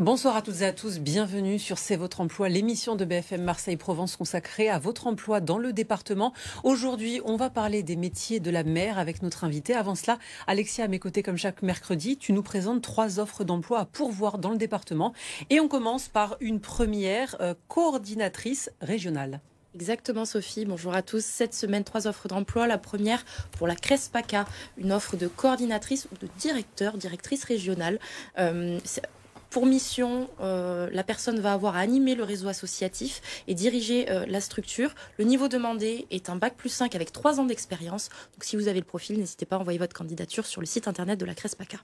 Bonsoir à toutes et à tous, bienvenue sur C'est votre emploi, l'émission de BFM Marseille-Provence consacrée à votre emploi dans le département. Aujourd'hui, on va parler des métiers de la mer avec notre invité. Avant cela, Alexia, à mes côtés comme chaque mercredi, tu nous présentes 3 offres d'emploi à pourvoir dans le département. Et on commence par une première, coordinatrice régionale. Exactement Sophie, bonjour à tous. Cette semaine, 3 offres d'emploi. La première pour la CRESPACA, une offre de coordinatrice ou de directrice régionale. Pour mission, la personne va avoir à animer le réseau associatif et diriger la structure. Le niveau demandé est un bac+5 avec 3 ans d'expérience. Donc si vous avez le profil, n'hésitez pas à envoyer votre candidature sur le site internet de la CRESPACA.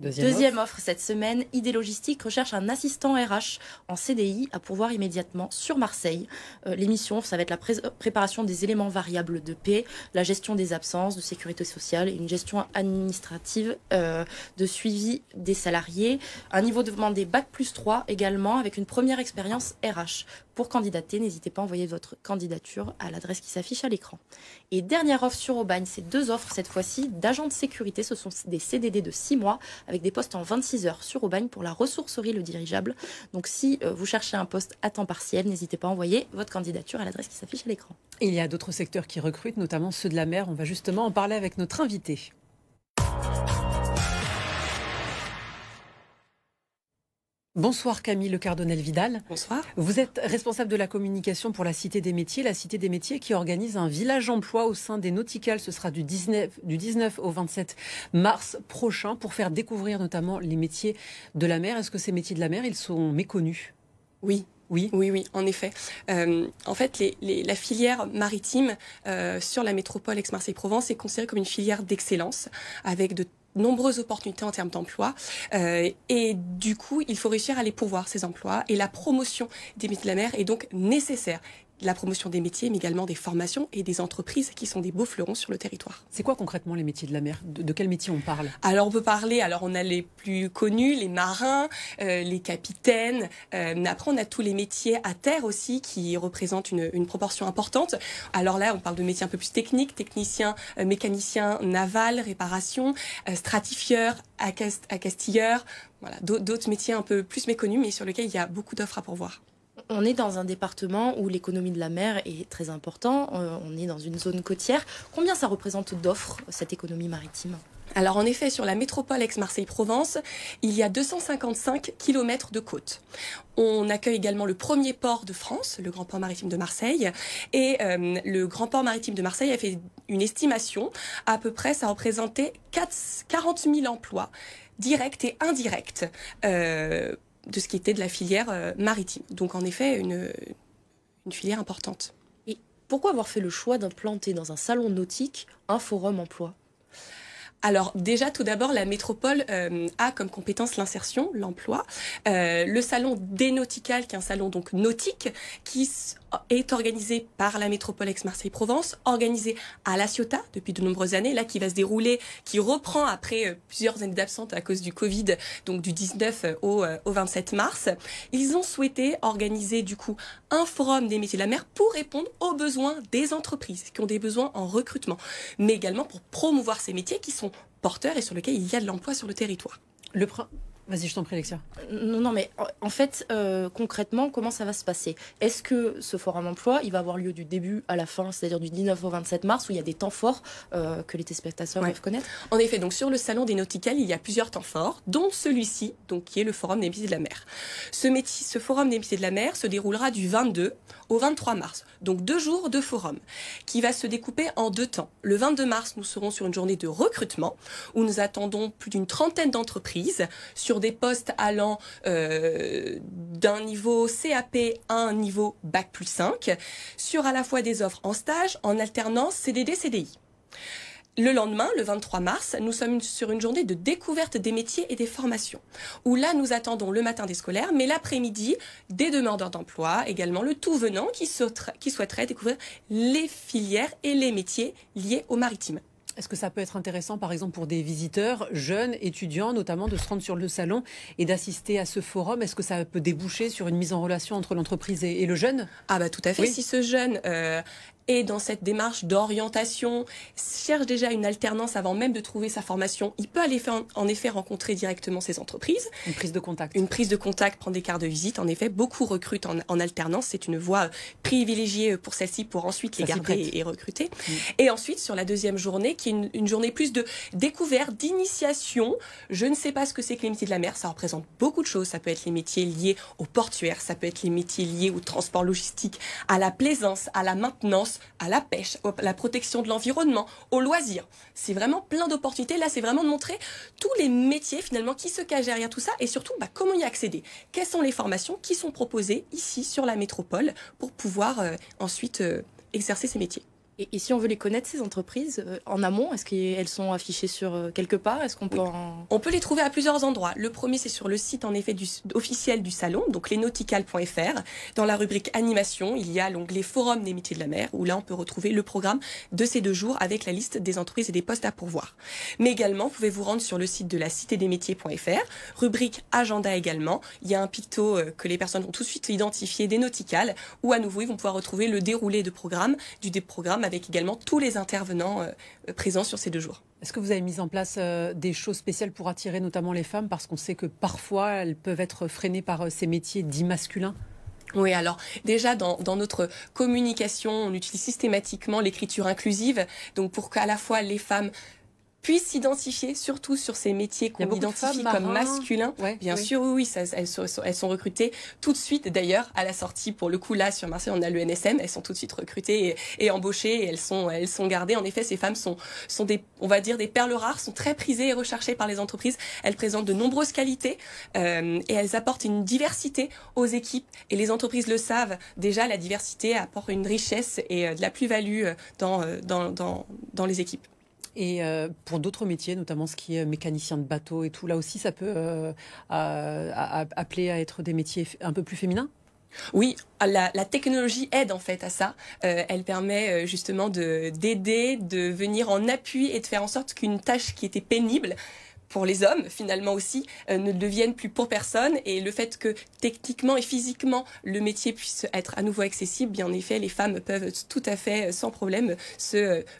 Deuxième offre cette semaine, ID Logistique recherche un assistant RH en CDI à pourvoir immédiatement sur Marseille. L'émission, ça va être la préparation des éléments variables de paie, la gestion des absences, de sécurité sociale et une gestion administrative de suivi des salariés. Un niveau demandé bac+3 également avec une première expérience RH. Pour candidater, n'hésitez pas à envoyer votre candidature à l'adresse qui s'affiche à l'écran. Et dernière offre sur Aubagne, c'est 2 offres cette fois-ci d'agents de sécurité. Ce sont des CDD de 6 mois avec des postes en 26 heures sur Aubagne pour la ressourcerie Le Dirigeable. Donc si vous cherchez un poste à temps partiel, n'hésitez pas à envoyer votre candidature à l'adresse qui s'affiche à l'écran. Il y a d'autres secteurs qui recrutent, notamment ceux de la mer. On va justement en parler avec notre invité. Bonsoir Camille Le Cardonnel-Vidal. Bonsoir. Vous êtes responsable de la communication pour la Cité des Métiers. La Cité des Métiers qui organise un village emploi au sein des Nauticales. Ce sera du 19 au 27 mars prochain pour faire découvrir notamment les métiers de la mer. Est-ce que ces métiers de la mer, ils sont méconnus ? Oui. Oui, en effet. En fait, la filière maritime sur la métropole Aix-Marseille-Provence est considérée comme une filière d'excellence avec de nombreuses opportunités en termes d'emploi et du coup, il faut réussir à les pourvoir, ces emplois, et la promotion des métiers de la mer est donc nécessaire. La promotion des métiers, mais également des formations et des entreprises qui sont des beaux fleurons sur le territoire. C'est quoi concrètement les métiers de la mer ? De quels métiers on parle ? Alors on peut parler, on a les plus connus, les marins, les capitaines, mais après on a tous les métiers à terre aussi qui représentent une proportion importante. Alors là on parle de métiers un peu plus techniques, techniciens, mécaniciens naval, réparation, stratifieurs, accastilleurs, voilà, d'autres métiers un peu plus méconnus mais sur lesquels il y a beaucoup d'offres à pourvoir. On est dans un département où l'économie de la mer est très importante. On est dans une zone côtière. Combien ça représente d'offres, cette économie maritime ? Alors en effet, sur la métropole Aix-Marseille-Provence, il y a 255 km de côte. On accueille également le premier port de France, le Grand Port Maritime de Marseille. Et le Grand Port Maritime de Marseille a fait une estimation. À peu près, ça représentait 40 000 emplois, directs et indirects, de ce qui était de la filière maritime. Donc en effet, une filière importante. Et pourquoi avoir fait le choix d'implanter dans un salon nautique un forum emploi ? Alors déjà, tout d'abord, la métropole a comme compétence l'insertion, l'emploi. Le salon des Nauticales, qui est un salon donc nautique, qui est organisé par la métropole Aix-Marseille-Provence, organisé à La Ciotat depuis de nombreuses années, là qui va se dérouler, qui reprend après plusieurs années d'absence à cause du Covid, donc du 19 au 27 mars. Ils ont souhaité organiser du coup un forum des métiers de la mer pour répondre aux besoins des entreprises qui ont des besoins en recrutement, mais également pour promouvoir ces métiers qui sont porteurs et sur lesquels il y a de l'emploi sur le territoire. Vas-y, je t'en prie, Alexia. Non, mais en fait, concrètement, comment ça va se passer ? Est-ce que ce forum emploi, il va avoir lieu du début à la fin, c'est-à-dire du 19 au 27 mars, où il y a des temps forts que les téléspectateurs doivent connaître ? En effet, donc sur le salon des Nauticales, il y a plusieurs temps forts, dont celui-ci, donc qui est le forum des métiers de la mer. Ce forum des métiers de la mer se déroulera du 22 au 23 mars, donc 2 jours de forum, qui va se découper en 2 temps. Le 22 mars, nous serons sur une journée de recrutement, où nous attendons plus d'une trentaine d'entreprises sur des postes allant d'un niveau CAP à un niveau bac+5, sur à la fois des offres en stage, en alternance, CDD, CDI. Le lendemain, le 23 mars, nous sommes sur une journée de découverte des métiers et des formations, où là, nous attendons le matin des scolaires, mais l'après-midi, des demandeurs d'emploi, également le tout venant qui souhaiteraient découvrir les filières et les métiers liés au maritime. Est-ce que ça peut être intéressant, par exemple, pour des visiteurs, jeunes, étudiants, notamment, de se rendre sur le salon et d'assister à ce forum ? Est-ce que ça peut déboucher sur une mise en relation entre l'entreprise et le jeune ? Ah bah tout à fait. Oui. Si ce jeune est dans cette démarche d'orientation, cherche déjà une alternance avant même de trouver sa formation, il peut aller en effet rencontrer directement ces entreprises. Une prise de contact. Une prise de contact, prendre des cartes de visite. En effet, beaucoup recrutent en alternance. C'est une voie privilégiée pour celle-ci pour ensuite les garder et recruter. Et ensuite, sur la deuxième journée, qui est une journée plus de découverte, d'initiation. Je ne sais pas ce que c'est que les métiers de la mer. Ça représente beaucoup de choses. Ça peut être les métiers liés au portuaire, ça peut être les métiers liés au transport logistique, à la plaisance, à la maintenance, à la pêche, à la protection de l'environnement, aux loisirs. C'est vraiment plein d'opportunités. Là, c'est vraiment de montrer tous les métiers finalement qui se cachent derrière tout ça et surtout comment y accéder. Quelles sont les formations qui sont proposées ici sur la métropole pour pouvoir ensuite exercer ces métiers. Et si on veut les connaître, ces entreprises, en amont, est-ce qu'elles sont affichées sur quelque part? Est-ce qu'on peut On peut les trouver à plusieurs endroits. Le premier, c'est sur le site en effet officiel du salon, donc lesnautical.fr. Dans la rubrique animation, il y a l'onglet Forum des métiers de la mer, où là, on peut retrouver le programme de ces 2 jours avec la liste des entreprises et des postes à pourvoir. Mais également, vous pouvez vous rendre sur le site de la citedesmétiers.fr, rubrique agenda également. Il y a un picto que les personnes vont tout de suite identifier des Nautical, où à nouveau, ils vont pouvoir retrouver le déroulé de programme, du programme avec également tous les intervenants présents sur ces 2 jours. Est-ce que vous avez mis en place des choses spéciales pour attirer notamment les femmes? Parce qu'on sait que parfois, elles peuvent être freinées par ces métiers dits masculins. Oui, alors déjà dans notre communication, on utilise systématiquement l'écriture inclusive, donc pour qu'à la fois les femmes puissent s'identifier, surtout sur ces métiers qu'on identifie comme masculins. Ouais, bien sûr, oui, elles sont recrutées tout de suite. D'ailleurs, à la sortie, pour le coup, là, sur Marseille, on a le NSM, elles sont tout de suite recrutées et embauchées, et elles sont gardées. En effet, ces femmes sont des, on va dire, des perles rares, sont très prisées et recherchées par les entreprises. Elles présentent de nombreuses qualités et elles apportent une diversité aux équipes. Et les entreprises le savent. Déjà, la diversité apporte une richesse et de la plus-value dans les équipes. Et pour d'autres métiers, notamment ce qui est mécanicien de bateau et tout, là aussi, ça peut appeler à être des métiers un peu plus féminins? Oui, la technologie aide en fait à ça. Elle permet justement d'aider, de venir en appui et de faire en sorte qu'une tâche qui était pénible pour les hommes, finalement aussi, ne deviennent plus pour personne. Et le fait que techniquement et physiquement, le métier puisse être à nouveau accessible, bien en effet, les femmes peuvent tout à fait, sans problème,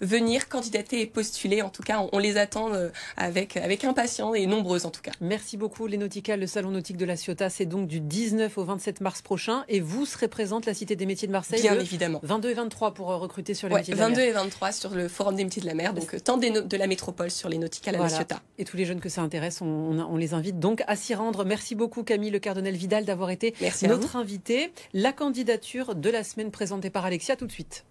venir candidater et postuler. En tout cas, on les attend avec impatience et nombreuses en tout cas. Merci beaucoup, les Nautical. Le salon nautique de la Ciotat, c'est donc du 19 au 27 mars prochain. Et vous serez présente, la Cité des métiers de Marseille, bien évidemment. 22 et 23 pour recruter sur les métiers de la mer. 22 et 23 sur le Forum des métiers de la mer, donc tant de la métropole sur les Nautical à la Ciotat. Et tous les jeunes que ça intéresse, on les invite donc à s'y rendre. Merci beaucoup Camille Le Cardonnel Vidal d'avoir été notre invitée. La candidature de la semaine présentée par Alexia tout de suite.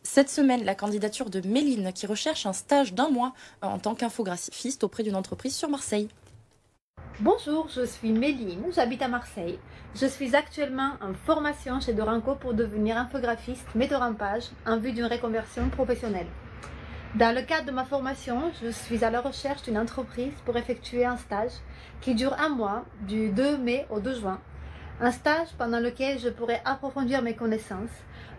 Cette semaine, la candidature de Méline qui recherche un stage d'1 mois en tant qu'infographiste auprès d'une entreprise sur Marseille. Bonjour, je suis Méline, j'habite à Marseille. Je suis actuellement en formation chez Doranco pour devenir infographiste, metteur en page, en vue d'une reconversion professionnelle. Dans le cadre de ma formation, je suis à la recherche d'une entreprise pour effectuer un stage qui dure 1 mois, du 2 mai au 2 juin. Un stage pendant lequel je pourrai approfondir mes connaissances,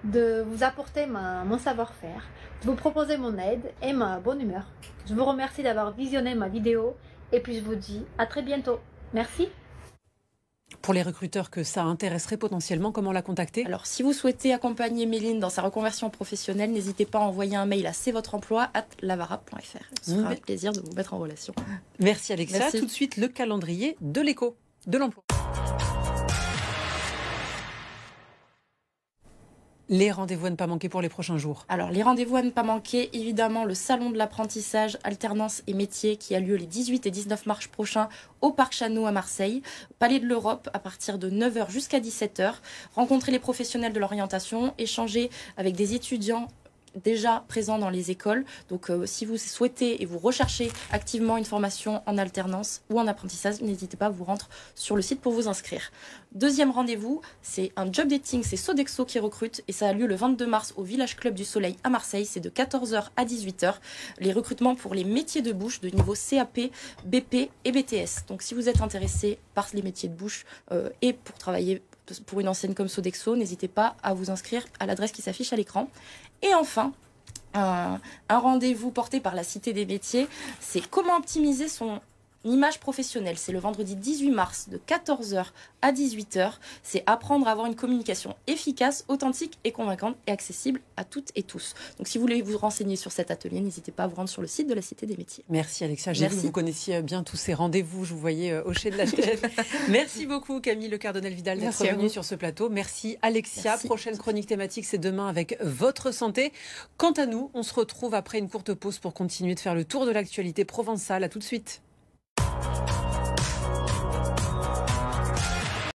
de vous apporter mon savoir-faire, de vous proposer mon aide et ma bonne humeur. Je vous remercie d'avoir visionné ma vidéo. Et puis je vous dis à très bientôt. Merci. Pour les recruteurs que ça intéresserait potentiellement, comment la contacter? Alors, si vous souhaitez accompagner Méline dans sa reconversion professionnelle, n'hésitez pas à envoyer un mail à cvotreemploi@lavara.fr. Ce sera un plaisir de vous mettre en relation. Merci Alexia. Merci. Tout de suite, le calendrier de l'écho, de l'emploi. Les rendez-vous à ne pas manquer pour les prochains jours. Alors, les rendez-vous à ne pas manquer, évidemment, le salon de l'apprentissage, alternance et métiers qui a lieu les 18 et 19 mars prochains au Parc Chano à Marseille, Palais de l'Europe à partir de 9h jusqu'à 17h. Rencontrer les professionnels de l'orientation, échanger avec des étudiants déjà présents dans les écoles. Donc, si vous souhaitez et vous recherchez activement une formation en alternance ou en apprentissage, n'hésitez pas à vous rendre sur le site pour vous inscrire. Deuxième rendez-vous, c'est un job dating, c'est Sodexo qui recrute et ça a lieu le 22 mars au Village Club du Soleil à Marseille. C'est de 14h à 18h. Les recrutements pour les métiers de bouche de niveau CAP, BP et BTS. Donc, si vous êtes intéressé par les métiers de bouche et pour travailler pour une enseigne comme Sodexo, n'hésitez pas à vous inscrire à l'adresse qui s'affiche à l'écran. Et enfin, un rendez-vous porté par la Cité des métiers, c'est comment optimiser son image professionnelle, c'est le vendredi 18 mars de 14h à 18h. C'est apprendre à avoir une communication efficace, authentique et convaincante et accessible à toutes et tous. Donc si vous voulez vous renseigner sur cet atelier, n'hésitez pas à vous rendre sur le site de la Cité des métiers. Merci Alexia, j'ai vu que vous connaissiez bien tous ces rendez-vous, je vous voyais hocher de la tête. Merci beaucoup Camille Le Cardonnel-Vidal d'être venue sur ce plateau. Merci Alexia. Merci. Prochaine chronique thématique, c'est demain avec votre santé. Quant à nous, on se retrouve après une courte pause pour continuer de faire le tour de l'actualité provençale. À tout de suite.